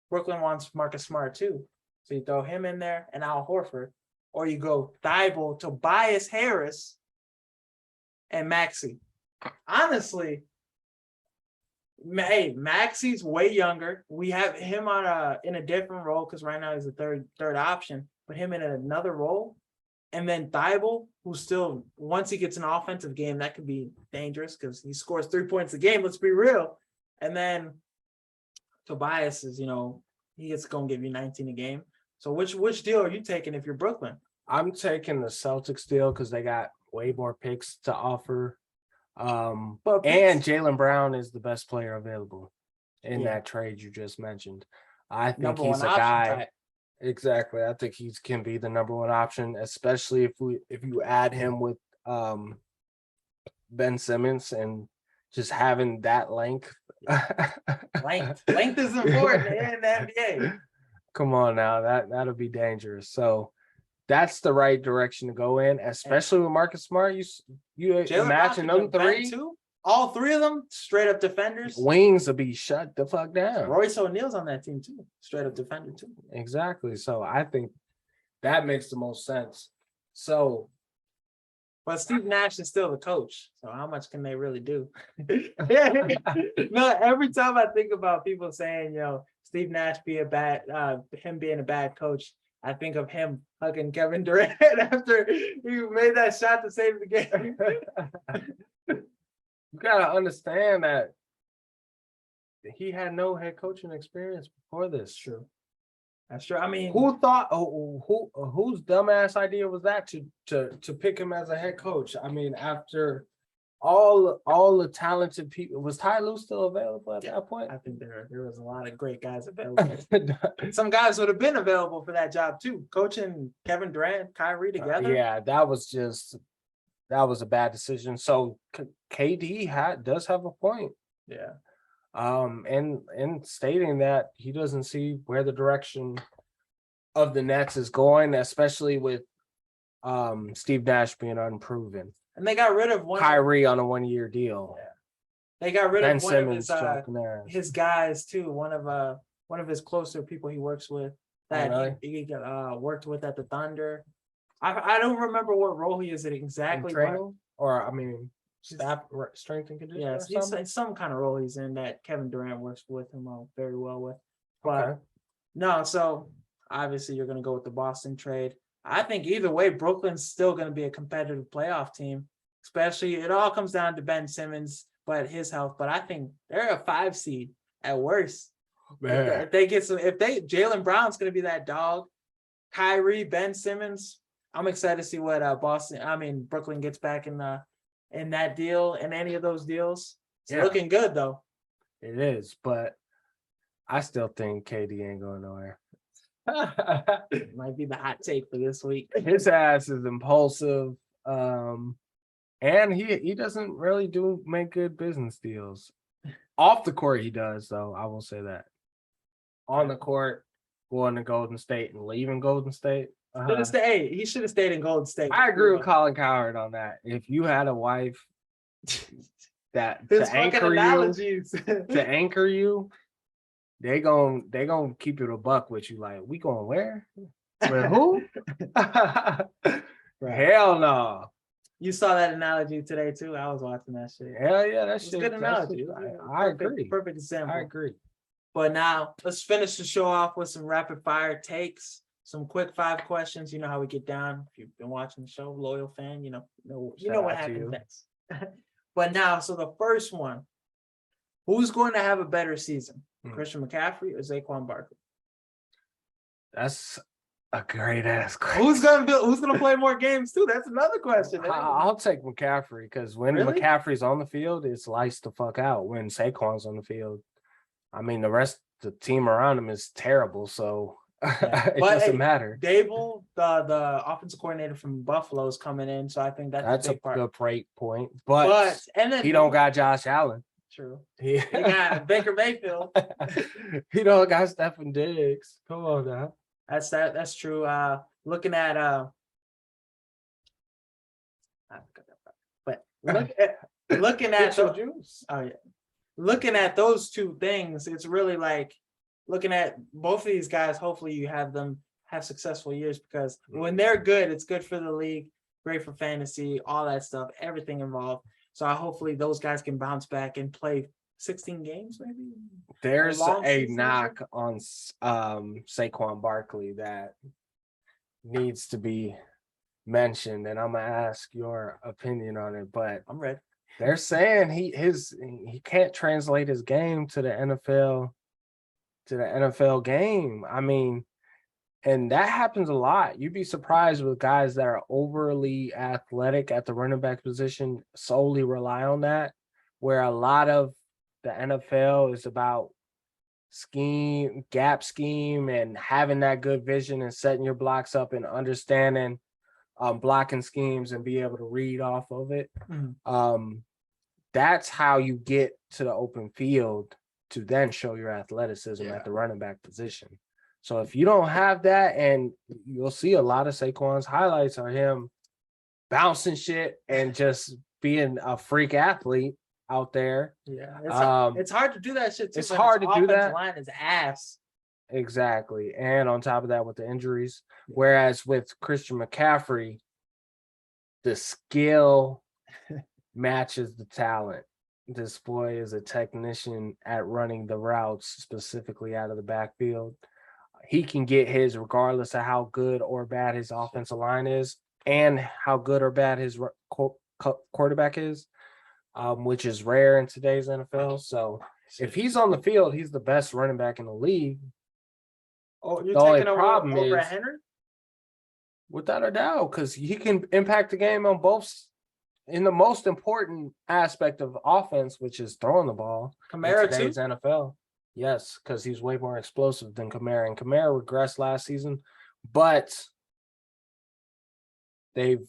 Brooklyn wants Marcus Smart too. So you throw him in there and Al Horford, or you go Thibault, Tobias Harris, and Maxey. Honestly, hey, Maxey's way younger. We have him on in a different role because right now he's the third option. Put him in another role. And then Thibault, who still, once he gets an offensive game, that could be dangerous because he scores 3 points a game. Let's be real. And then Tobias is, he's going to give you 19 a game. So which deal are you taking if you're Brooklyn? I'm taking the Celtics deal because they got way more picks to offer. And Jaylen Brown is the best player available in that trade you just mentioned. I think he's a guy. Exactly. I think he can be the number one option, especially if you add him with Ben Simmons and just having that length. Length is important in the NBA. Come on now, that'll be dangerous. So that's the right direction to go in, especially with Marcus Smart. You imagine them three. All three of them straight up defenders. Wings will be shut the fuck down. Royce O'Neal's on that team too. Straight up defender too. Exactly. So I think that makes the most sense. So, but Steve Nash is still the coach. So how much can they really do? No, every time I think about people saying, Steve Nash him being a bad coach, I think of him hugging Kevin Durant after he made that shot to save the game. You gotta understand that he had no head coaching experience before this. True. That's true. I mean, who thought? Whose dumbass idea was that to pick him as a head coach? I mean, after all the talented people, was Ty Lue still available at that point? I think there was a lot of great guys available. Some guys would have been available for that job too. Coaching Kevin Durant, Kyrie together. Yeah, that was a bad decision. So KD does have a point. Yeah. And stating that he doesn't see where the direction of the Nets is going, especially with Steve Nash being unproven. And they got rid of Kyrie on a 1-year deal. Yeah. They got rid of one Simmons, of his guys too. One of his closer people he works with that he worked with at the Thunder. I don't remember what role he is in exactly. Training, or I mean, staff strength and conditioning. Yeah, it's some kind of role he's in that Kevin Durant works with him very well with. But no, so obviously you're going to go with the Boston trade. I think either way, Brooklyn's still going to be a competitive playoff team. Especially, it all comes down to Ben Simmons, but his health. But I think they're a 5 seed at worst. Man. Jaylen Brown's going to be that dog. Kyrie, Ben Simmons. I'm excited to see what Brooklyn gets back in that deal, in any of those deals. It's looking good though. It is, but I still think KD ain't going nowhere. Might be the hot take for this week. His ass is impulsive, and he doesn't really make good business deals. Off the court, he does, though. I will say that. On the court, going to Golden State and leaving Golden State. He should have stayed in Golden State. I agree with Colin Cowherd on that. If you had a wife that to anchor you, they gon' keep it a buck with you. Like, we going where? With who? Hell no. You saw that analogy today too. I was watching that shit. Hell yeah, that shit. Good analogy. I agree. Perfect example. I agree. But now let's finish the show off with some rapid fire takes, some quick 5 questions. You know how we get down. If you've been watching the show, loyal fan, you know what happens next. But now, so the first one, who's going to have a better season? Christian McCaffrey or Saquon Barkley? That's a great ass question. Who's gonna play more games too? That's another question. I'll take McCaffrey because when McCaffrey's on the field, it's lights the fuck out. When Saquon's on the field, I mean, the rest of the team around him is terrible, so it doesn't matter. Dable, the offensive coordinator from Buffalo, is coming in, so I think that's a big part. Good point. But and then he don't got Josh Allen. True. He got Baker Mayfield. He don't got Stephen Diggs. Come on now. That's true. Looking at looking at those two things, it's really like looking at both of these guys. Hopefully you have them have successful years, because when they're good, it's good for the league, great for fantasy, all that stuff, everything involved. So hopefully those guys can bounce back and play 16 games, maybe. There's a knock on Saquon Barkley that needs to be mentioned, and I'm gonna ask your opinion on it. But I'm ready. They're saying he can't translate his game to the NFL game. I mean, and that happens a lot. You'd be surprised with guys that are overly athletic at the running back position solely rely on that, where a lot of the NFL is about gap scheme, and having that good vision and setting your blocks up and understanding blocking schemes and be able to read off of it. That's how you get to the open field to then show your athleticism at the running back position. So if you don't have that, and you'll see a lot of Saquon's highlights are him bouncing shit and just being a freak athlete out there. Yeah, it's hard to do that shit too. It's hard to do that. Line is ass. Exactly, and on top of that, with the injuries, whereas with Christian McCaffrey, the skill matches the talent. This boy is a technician at running the routes, specifically out of the backfield. He can get his regardless of how good or bad his offensive line is and how good or bad his quarterback is, which is rare in today's NFL. So if he's on the field, he's the best running back in the league. Oh, you're taking over Henry? Without a doubt, because he can impact the game on both in the most important aspect of offense, which is throwing the ball. Kamara in today's NFL. Yes, because he's way more explosive than Kamara. And Kamara regressed last season, but they've,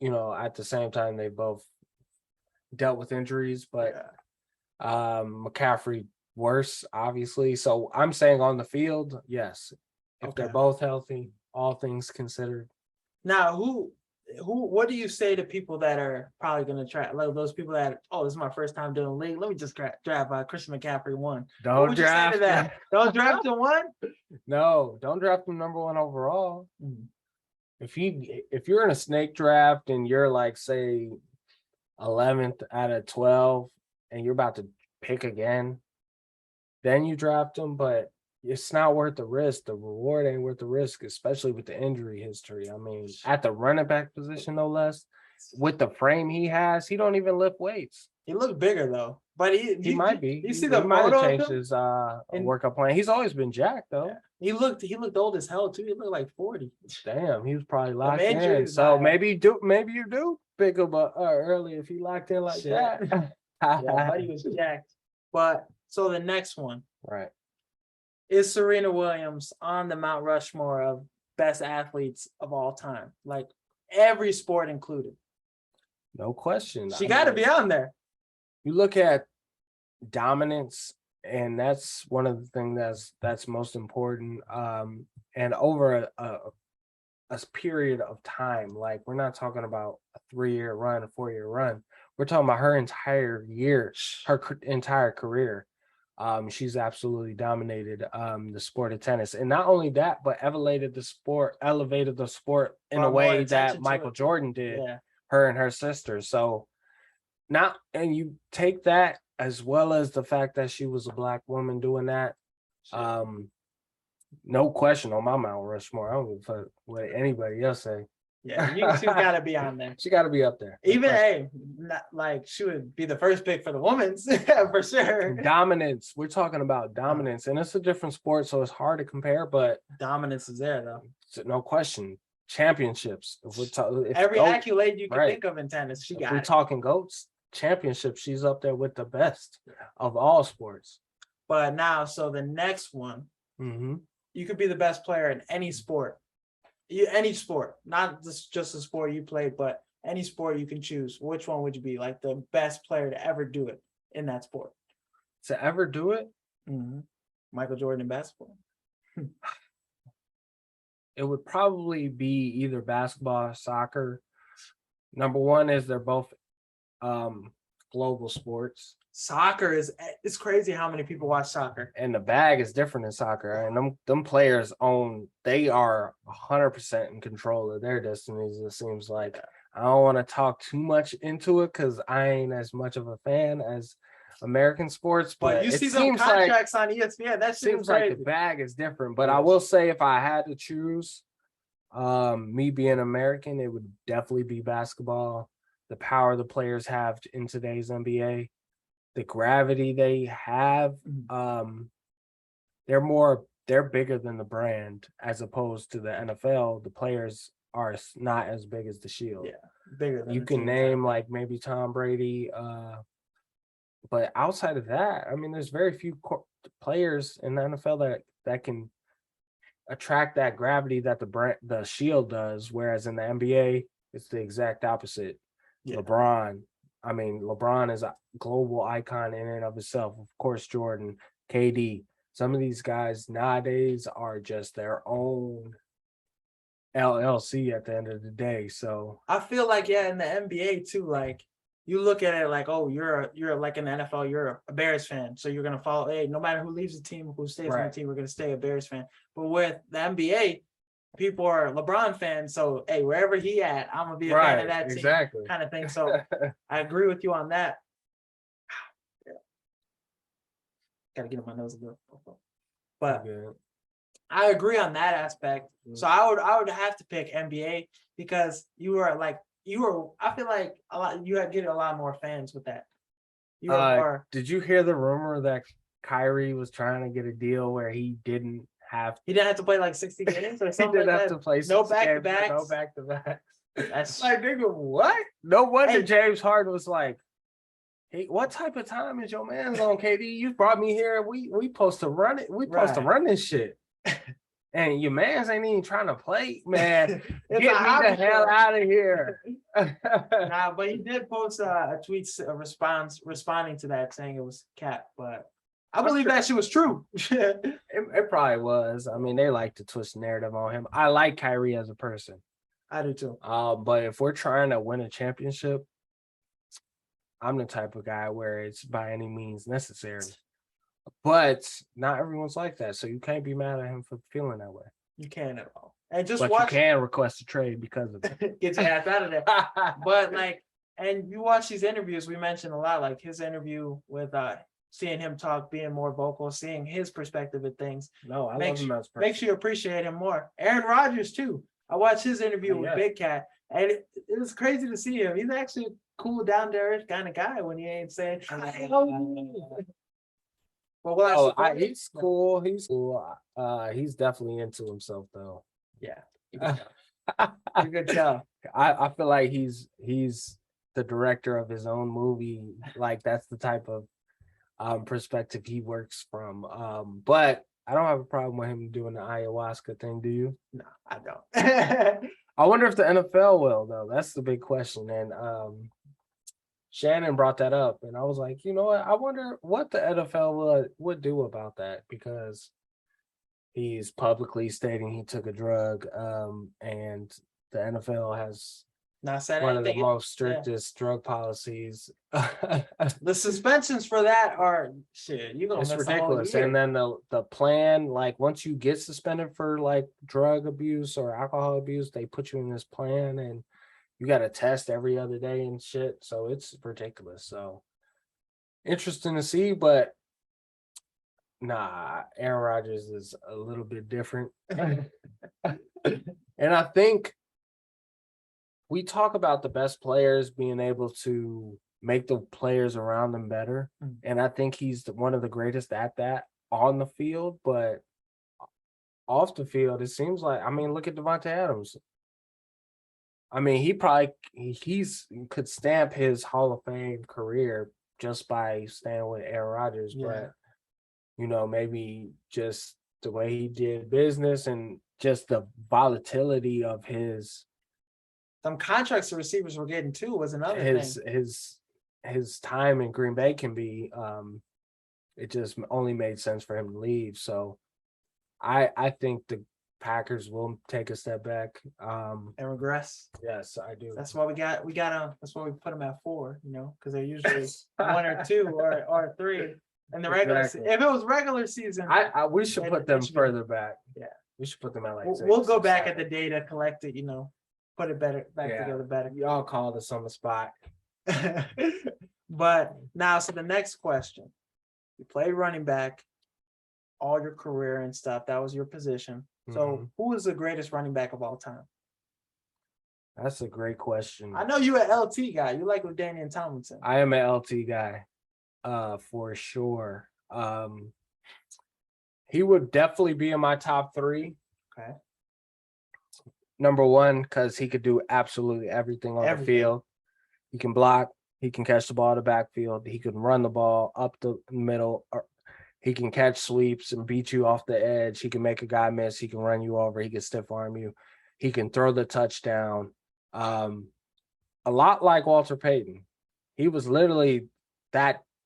at the same time, they both dealt with injuries, but McCaffrey worse, obviously. So I'm saying on the field, yes, if they're both healthy, all things considered. Now, what do you say to people that are probably going to try, like those people that, this is my first time doing the league, let me just draft Christian McCaffrey 1. Don't draft that. Don't draft him 1? No, don't draft him number 1 overall. If you're in a snake draft and you're like, say, 11th out of 12 and you're about to pick again, then you draft him, but it's not worth the risk. The reward ain't worth the risk, especially with the injury history. I mean, at the running back position, no less, with the frame he has, he don't even lift weights. He looks bigger though, but he might be. You see the he might have changed his workout plan. He's always been jacked though. Yeah. He looked old as hell too. He looked like 40. Damn, he was probably locked in. So maybe you do pick him up early if he locked in like that. But he was jacked. But so the next one, right? Is Serena Williams on the Mount Rushmore of best athletes of all time? Like every sport included. No question. She got to be on there. You look at dominance, and that's one of the things that's most important. And over a period of time, like we're not talking about a 3-year run, a 4-year run. We're talking about her entire year, her entire career. She's absolutely dominated the sport of tennis, and not only that, but elevated the sport in a way that Michael Jordan did. Yeah. Her and her sister. So and you take that as well as the fact that she was a Black woman doing that. No question on my Mount Rushmore. I don't give a fuck what anybody else say. Yeah, she's got to be on there. She got to be up there. Even not like she would be the first pick for the women's for sure. Dominance. We're talking about dominance, and it's a different sport, so it's hard to compare. But dominance is there though. No question. Championships. Every accolade you can think of in tennis, she got. We're talking GOATs. Championships. She's up there with the best of all sports. But now, so the next one, you could be the best player in any sport. Any sport, not just the sport you play, but any sport you can choose. Which one would you be? Like the best player to ever do it in that sport? To ever do it? Michael Jordan in basketball. It would probably be either basketball or soccer. Number one is they're both global sports. Soccer it's crazy how many people watch soccer. And the bag is different in soccer. And them players they are 100% in control of their destinies, it seems like. I don't want to talk too much into it because I ain't as much of a fan as American sports. But you see some contracts on ESPN. That seems like the bag is different. But I will say, if I had to choose, me being American, it would definitely be basketball. The power the players have in today's NBA. The gravity they have, they're bigger than the brand, as opposed to the NFL. The players are not as big as the Shield. Yeah, bigger than you can name like maybe Tom Brady, but outside of that, I mean, there's very few players in the NFL that can attract that gravity that the Shield does. Whereas in the NBA, it's the exact opposite. Yeah. LeBron is a global icon in and of itself. Of course, Jordan, KD. Some of these guys nowadays are just their own LLC at the end of the day. So I feel like, in the NBA too, like you look at it like, oh, you're like in the NFL, you're a Bears fan. So you're going to follow, hey, no matter who leaves the team, who stays on the team, we're going to stay a Bears fan. But with the NBA, people are LeBron fans, so hey, wherever he at, I'm gonna be a fan of that team, exactly, kind of thing. So I agree with you on that. Gotta get in my nose a little, but I agree on that aspect. So I would have to pick NBA because I feel like get a lot more fans with that. Did you hear the rumor that Kyrie was trying to get a deal where he didn't have to play like 60 games or something? He didn't have to play no back-to-backs. No back-to-backs. That's like, nigga, what? No wonder James Harden was like, hey, what type of time is your man's on, KD? You brought me here. We supposed to run it. We supposed to run this shit. And your man's ain't even trying to play, man. Get me the hell out of here. Nah, but he did post a tweet, responding to that, saying it was cap, but I believe that shit was true. It probably was. I mean, they like to twist the narrative on him. I like Kyrie as a person. I do too. But if we're trying to win a championship, I'm the type of guy where it's by any means necessary. But not everyone's like that, so you can't be mad at him for feeling that way. You can't at all. And you can request a trade because of it. Get your ass out of there. But and you watch these interviews, we mentioned a lot, like his interview with seeing him talk, being more vocal, seeing his perspective of things. No, I love him as a person. Makes you appreciate him more. Aaron Rodgers too. I watched his interview with Big Cat, and it was crazy to see him. He's actually a cool, down to earth kind of guy when he ain't saying. He's cool. He's cool. He's definitely into himself though. Yeah, you could tell. I feel like he's the director of his own movie. Like that's the type of perspective he works from. But I don't have a problem with him doing the ayahuasca thing. Do you? No, I don't. I wonder if the NFL will though. That's the big question. And Shannon brought that up, and I was like, you know what? I wonder what the NFL would do about that, because he's publicly stating he took a drug, and the NFL has Not said one of the anything. most strictest drug policies. The suspensions for that are shit. You gonna It's miss ridiculous. A whole year. And then the plan, like once you get suspended for like drug abuse or alcohol abuse, they put you in this plan, and you got to test every other day and shit. So it's ridiculous. So interesting to see, but nah, Aaron Rodgers is a little bit different. And I think we talk about the best players being able to make the players around them better. And I think he's one of the greatest at that on the field, but off the field, it seems like, I mean, look at Devonta Adams. I mean, he's could stamp his Hall of Fame career just by staying with Aaron Rodgers, but maybe just the way he did business and just the volatility of some contracts the receivers were getting too was another thing. His time in Green Bay can be it just only made sense for him to leave. So I think the Packers will take a step back and regress. Yes, I do. That's why that's why we put them at 4, because they're usually 1 or 2 or 3 in the regular season. If it was regular season, we should put them further back. Yeah, we should put them at like we'll go back at the data, collect it, put it back together better. Y'all called us on the spot. But now, so the next question: you played running back all your career and stuff. That was your position. So, who is the greatest running back of all time? That's a great question. I know you're an LT guy. You like LaDainian Tomlinson. I am an LT guy, for sure. He would definitely be in my top 3. Okay. Number 1, because he could do absolutely everything on the field. He can block. He can catch the ball in the backfield. He can run the ball up the middle. He can catch sweeps and beat you off the edge. He can make a guy miss. He can run you over. He can stiff arm you. He can throw the touchdown. A lot like Walter Payton. He was literally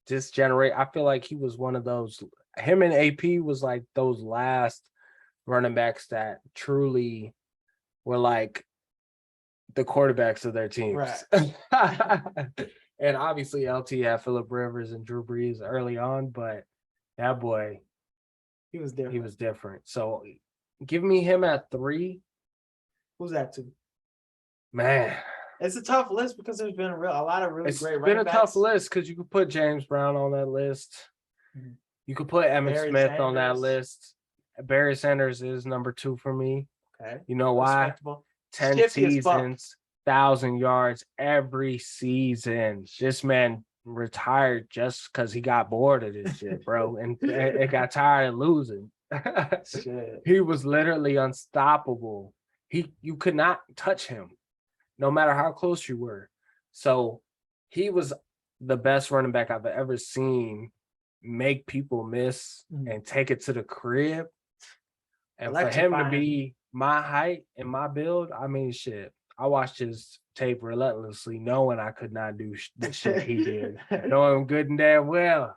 this generation. I feel like he was one of those. Him and AP was like those last running backs that truly were like the quarterbacks of their teams. Right. And obviously LT had Phillip Rivers and Drew Brees early on, but that boy, he was different. So give me him at 3. Who's that 2? Man, it's a tough list because there's been a lot of really great running backs. It's been a tough list because you could put James Brown on that list. You could put Emmitt Smith on that list. Barry Sanders is number 2 for me. Okay. You know why? 10 seasons, 1,000 yards every season. This man retired just because he got bored of this shit, bro, and it got tired of losing. Shit. He was literally unstoppable. You could not touch him, no matter how close you were. So he was the best running back I've ever seen make people miss and take it to the crib. And for him to be my height and my build, I mean, shit. I watched his tape relentlessly, knowing I could not do the shit he did, knowing good and damn well.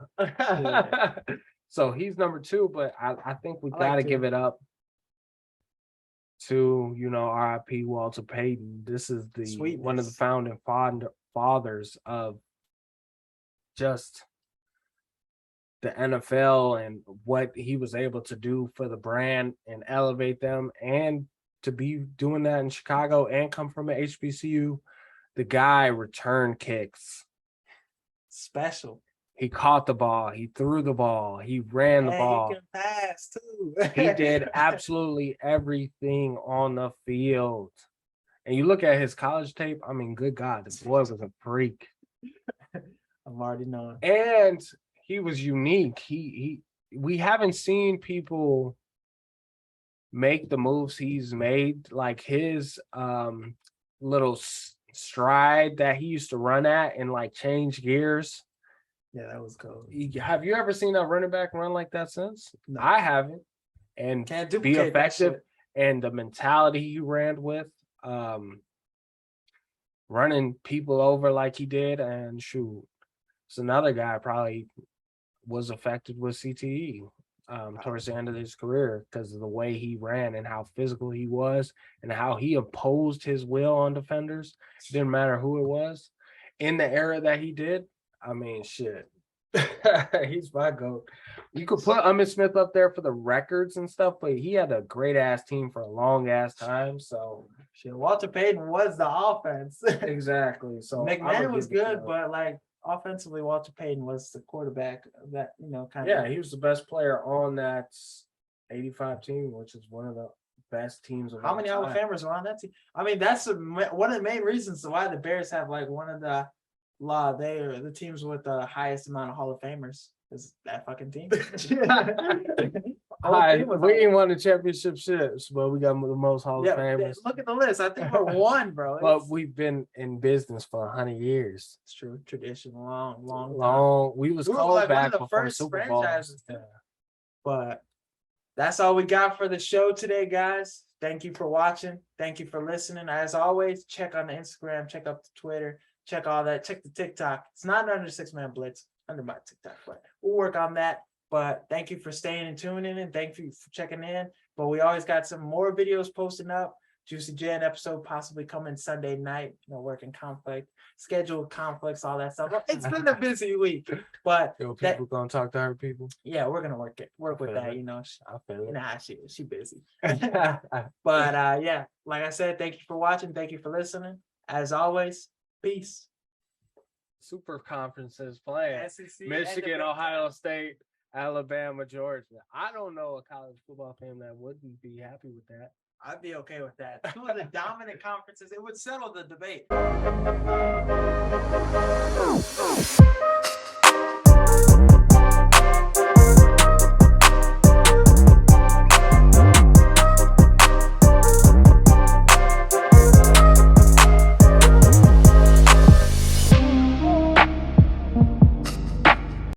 So he's number 2, but I think we got to give it up to, RIP Walter Payton. This is one of the founding fathers of just the NFL and what he was able to do for the brand and elevate them, and to be doing that in Chicago and come from an HBCU. The guy returned kicks. Special. He caught the ball. He threw the ball. He ran the ball. He can pass too. He did absolutely everything on the field. And you look at his college tape, I mean, good God, the boy was a freak. I'm already knowing. And he was unique. We haven't seen people make the moves he's made, like his little stride that he used to run at and like change gears. Yeah, that was cool. Have you ever seen a running back run like that since? No. I haven't. And can't be effective, and the mentality he ran with, running people over like he did, and shoot, it's another guy probably was affected with CTE towards the end of his career because of the way he ran and how physical he was and how he imposed his will on defenders. Didn't matter who it was. In the era that he did, I mean, shit. He's my GOAT. You could put Emmitt Smith up there for the records and stuff, but he had a great ass team for a long ass time. So shit, Walter Payton was the offense. Exactly. So McMahon was good, but like offensively, Walter Payton was the quarterback that, you know, kind of. Yeah, he was the best player on that 85 team, which is one of the best teams of How many Hall of Famers are on that team? I mean, that's one of the main reasons why the Bears have like one of the they are the teams with the highest amount of Hall of Famers is that fucking team. We ain't won the championship ships, but we got the most Hall of Famers. Look at the list. I think we're one, bro. But we've been in business for 100 years. It's true. Tradition, long. We was called like back before first Super Bowl. Yeah. But that's all we got for the show today, guys. Thank you for watching. Thank you for listening. As always, check on the Instagram, check out the Twitter, check all that, check the TikTok. It's not under 6-Man Blitz, under my TikTok, but we'll work on that. But thank you for staying and tuning in. Thank you for checking in. But we always got some more videos posting up. Juicy Jan episode possibly coming Sunday night. You know, working conflict, schedule conflicts, all that stuff. It's been a busy week, but people gonna talk to her people. Yeah, we're gonna work with that. You know, I feel it. Nah, she busy. But yeah, like I said, thank you for watching. Thank you for listening. As always, peace. Super conferences playing. SEC, Michigan, Ohio State, Alabama, Georgia. I don't know a college football fan that wouldn't be happy with that. I'd be okay with that. Two of the dominant conferences, it would settle the debate.